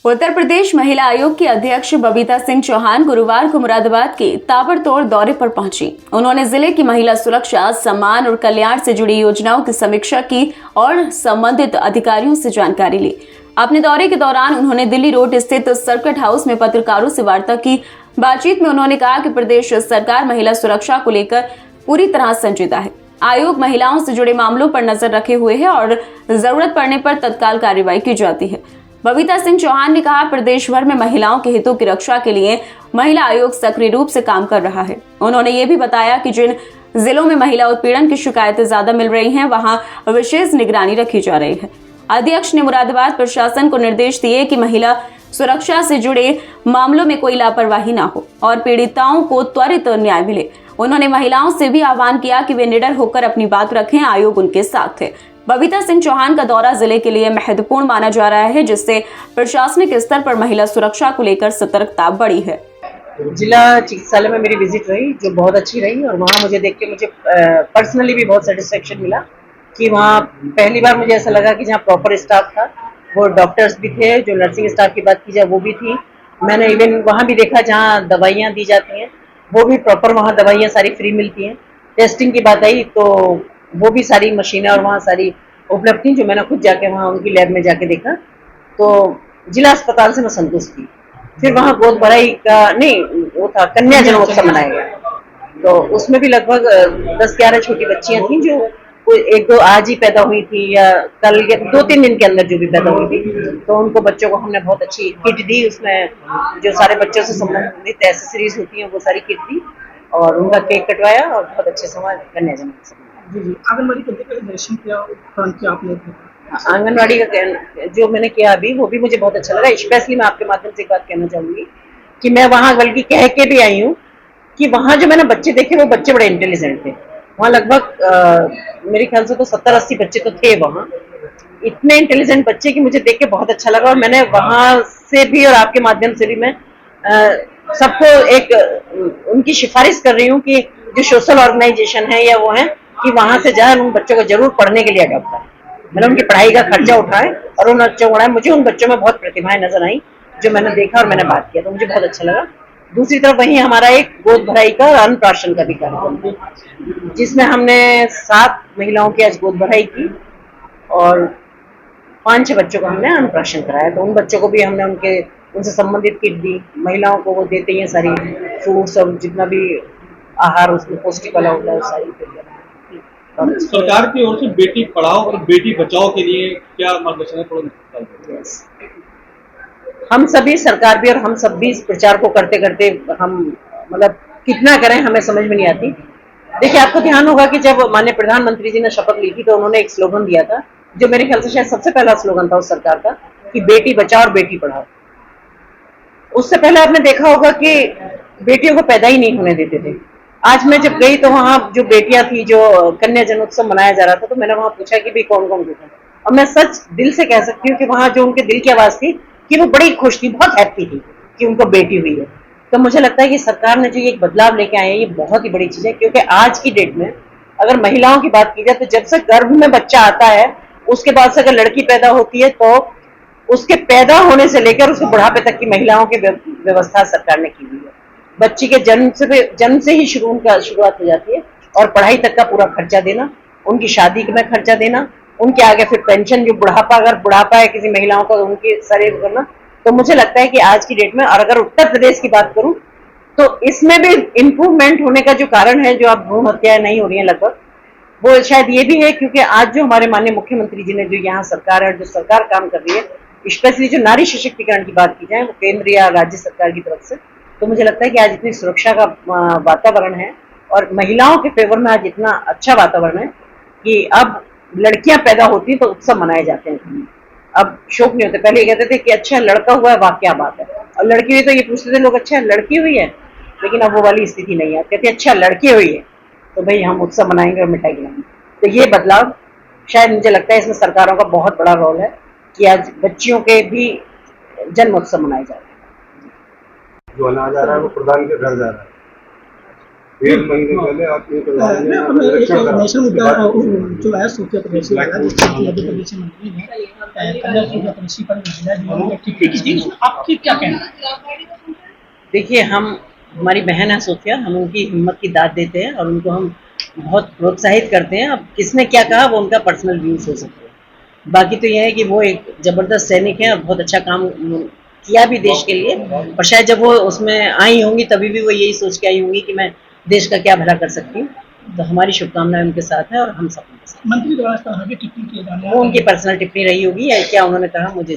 उत्तर प्रदेश महिला आयोग की अध्यक्ष बबीता सिंह चौहान गुरुवार को मुरादाबाद के ताबड़तोड़ दौरे पर पहुंची। उन्होंने जिले की महिला सुरक्षा, सम्मान और कल्याण से जुड़ी योजनाओं की समीक्षा की और संबंधित अधिकारियों से जानकारी ली। अपने दौरे के दौरान उन्होंने दिल्ली रोड स्थित सर्किट हाउस में पत्रकारों से वार्ता की। बातचीत में उन्होंने कहा कि प्रदेश सरकार महिला सुरक्षा को लेकर पूरी तरह संजीदा है। आयोग महिलाओं से जुड़े मामलों पर नजर रखे हुए है और जरूरत पड़ने पर तत्काल कार्रवाई की जाती है। बबीता सिंह चौहान ने कहा, प्रदेश भर में महिलाओं के हितों की रक्षा के लिए महिला आयोग सक्रिय रूप से काम कर रहा है। उन्होंने ये भी बताया कि जिन जिलों में महिला उत्पीड़न की शिकायतें ज्यादा मिल रही हैं, वहां विशेष निगरानी रखी जा रही है। अध्यक्ष ने मुरादाबाद प्रशासन को निर्देश दिए कि महिला सुरक्षा से जुड़े मामलों में कोई लापरवाही न हो और पीड़िताओं को त्वरित न्याय मिले। उन्होंने महिलाओं से भी आह्वान किया कि वे निडर होकर अपनी बात रखें, आयोग उनके साथ है। बबीता सिंह चौहान का दौरा जिले के लिए महत्वपूर्ण माना जा रहा है, जिससे प्रशासनिक स्तर पर महिला सुरक्षा को लेकर सतर्कता बढ़ी है। जिला चिकित्सालय में मेरी विजिट रही, जो बहुत अच्छी रही, और वहाँ मुझे देख के मुझे पर्सनली भी बहुत सेटिस्फेक्शन मिला कि वहाँ पहली बार मुझे ऐसा लगा कि जहाँ प्रॉपर स्टाफ था, वो डॉक्टर्स भी थे, जो नर्सिंग स्टाफ की बात की जाए वो भी थी। मैंने इवन वहाँ भी देखा जहाँ दवाइयाँ दी जाती हैं वो भी प्रॉपर, वहाँ दवाइयाँ सारी फ्री मिलती हैं। टेस्टिंग की बात आई तो वो भी सारी मशीनें और वहाँ सारी उपलब्ध थी, जो मैंने खुद जाके वहाँ उनकी लैब में जाके देखा। तो जिला अस्पताल से मैं संतुष्ट थी। फिर वहाँ गोद भराई का नहीं, वो था कन्या जन्मोत्सव मनाया गया, तो उसमें भी लगभग 10-11 छोटी बच्चियां थी, जो कोई 1-2 आज ही पैदा हुई थी या कल या 2-3 दिन के अंदर जो भी पैदा हुई थी, तो उनको बच्चों को हमने बहुत अच्छी किट दी। उसमें जो सारे बच्चों से संबंधित एसेसरीज होती हैं वो सारी किट दी और उनका केक कटवाया और बहुत अच्छे से वहाँ कन्या जन्मोत्सव। जी, आंगनबाड़ी केंद्र का दर्शन किया, उपकरण किया आपने? आंगनबाड़ी का जो मैंने किया अभी, वो भी मुझे बहुत अच्छा लगा। स्पेशली मैं आपके माध्यम से एक बात कहना चाहूंगी कि मैं वहाँ बल्कि कह के भी आई हूँ कि वहाँ जो मैंने बच्चे देखे वो बच्चे बड़े इंटेलिजेंट थे। वहाँ लगभग मेरे ख्याल से तो 70-80 बच्चे तो थे वहाँ, इतने इंटेलिजेंट बच्चे कि मुझे देख के बहुत अच्छा लगा। और मैंने वहाँ से भी और आपके माध्यम से भी मैं सबको एक उनकी सिफारिश कर रही हूँ कि जो सोशल ऑर्गेनाइजेशन है या वो है कि वहाँ से जाए, उन बच्चों को जरूर पढ़ने के लिए अडॉप्ट करें, मतलब उनकी पढ़ाई का खर्चा उठाएं और उन बच्चों को पढ़ाएं। मुझे उन बच्चों में बहुत प्रतिभाएं नजर आई जो मैंने देखा और मैंने बात किया, तो मुझे बहुत अच्छा लगा। दूसरी तरफ वहीं हमारा एक गोद भराई का और अन्नप्राशन का भी कार्यक्रम, जिसमें हमने 7 महिलाओं की आज गोद भराई की और 5-6 बच्चों को हमने अन्नप्राशन कराया। तो उन बच्चों को भी हमने उनसे संबंधित किट दी। महिलाओं को वो देते हैं सारी फ्रूट्स और जितना भी आहार उसमें पौष्टिक वाला होता है सारी। सरकार की ओर से बेटी पढ़ाओ और बेटी बचाओ के लिए क्या मार्गदर्शन है? हम सभी, सरकार भी और हम सब भी इस प्रचार को करते करते हम मतलब कितना करें हमें समझ में नहीं आती। देखिए, आपको ध्यान होगा कि जब माननीय प्रधानमंत्री जी ने शपथ ली थी तो उन्होंने एक स्लोगन दिया था, जो मेरे ख्याल से शायद सबसे पहला स्लोगन था उस सरकार का, कि बेटी बचाओ और बेटी पढ़ाओ। उससे पहले आपने देखा होगा कि बेटियों को पैदा ही नहीं होने देते थे। आज मैं जब गई तो वहाँ जो बेटियां थी, जो कन्या जन्मोत्सव मनाया जा रहा था, तो मैंने वहाँ पूछा कि भाई कौन कौन बेटा, और मैं सच दिल से कह सकती हूँ कि वहाँ जो उनके दिल की आवाज थी कि वो बड़ी खुश थी, बहुत हैप्पी थी कि उनको बेटी हुई है। तो मुझे लगता है कि सरकार ने जो ये एक बदलाव लेके आए हैं, ये बहुत ही बड़ी चीज है, क्योंकि आज की डेट में अगर महिलाओं की बात की जाए तो जब से गर्भ में बच्चा आता है उसके बाद से अगर लड़की पैदा होती है तो उसके पैदा होने से लेकर उसके बुढ़ापे तक की महिलाओं की व्यवस्था सरकार ने की हुई है। बच्ची के जन्म से ही शुरुआत हो जाती है और पढ़ाई तक का पूरा खर्चा देना, उनकी शादी में खर्चा देना, उनके आगे फिर पेंशन, जो अगर बुढ़ापा है किसी महिलाओं का, उनके सारे करना। तो मुझे लगता है कि आज की डेट में, और अगर उत्तर प्रदेश की बात करूं तो इसमें भी इम्प्रूवमेंट होने का जो कारण है, जो अब भ्रूण हत्याएं नहीं हो रही है लगभग, वो शायद ये भी है क्योंकि आज जो हमारे माननीय मुख्यमंत्री जी ने, जो यहाँ सरकार है, जो सरकार काम कर रही है, स्पेशली जो नारी सशक्तिकरण की बात की जाए वो केंद्र या राज्य सरकार की तरफ से, तो मुझे लगता है कि आज इतनी सुरक्षा का वातावरण है और महिलाओं के फेवर में आज इतना अच्छा वातावरण है कि अब लड़कियां पैदा होती हैं तो उत्सव मनाए जाते हैं। अब शोक नहीं होते। पहले ये कहते थे कि अच्छा लड़का हुआ है, वाह क्या बात है, और लड़की हुई तो ये पूछते थे लोग, अच्छा लड़की हुई है, लेकिन अब वो वाली स्थिति नहीं है। कहते अच्छा लड़की हुई है तो भाई हम उत्सव मनाएंगे और मिठाई खिलाएंगे। तो ये बदलाव शायद मुझे लगता है इसमें सरकारों का बहुत बड़ा रोल है कि आज बच्चियों के भी जन्मोत्सव मनाए जा रहे हैं। जो अनाज आ रहा है वो प्रधान के घर जा रहा है। डेढ़ महीने पहले आप एक नेशनल मुद्दा जो है सूफिया प्रदेशी वाला जिसमें मध्य प्रदेश के मंत्री हैं कन्या सूफिया प्रदेशी पर महिला जो है टिप्पणी की थी, उसमें आपकी क्या कहना है? देखिए, हम हमारी बहन है सोफिया, हम उनकी हिम्मत की दाद देते हैं और उनको हम बहुत प्रोत्साहित करते हैं। अब किसने क्या कहा वो उनका पर्सनल व्यूज हो सकते हैं, बाकी तो यह है कि वो एक जबरदस्त सैनिक है और बहुत अच्छा काम किया भी देश के लिए। और शायद जब वो उसमें आई होंगी तभी भी वो यही सोच के आई होंगी कि मैं देश का क्या भला कर सकती हूँ। तो हमारी शुभकामनाएं उनके साथ है और हम सब उनके साथ। मंत्री द्वारा इस तरह की टिप्पणी किए जाने वो उनकी पर्सनल टिप्पणी रही होगी या क्या उन्होंने कहा मुझे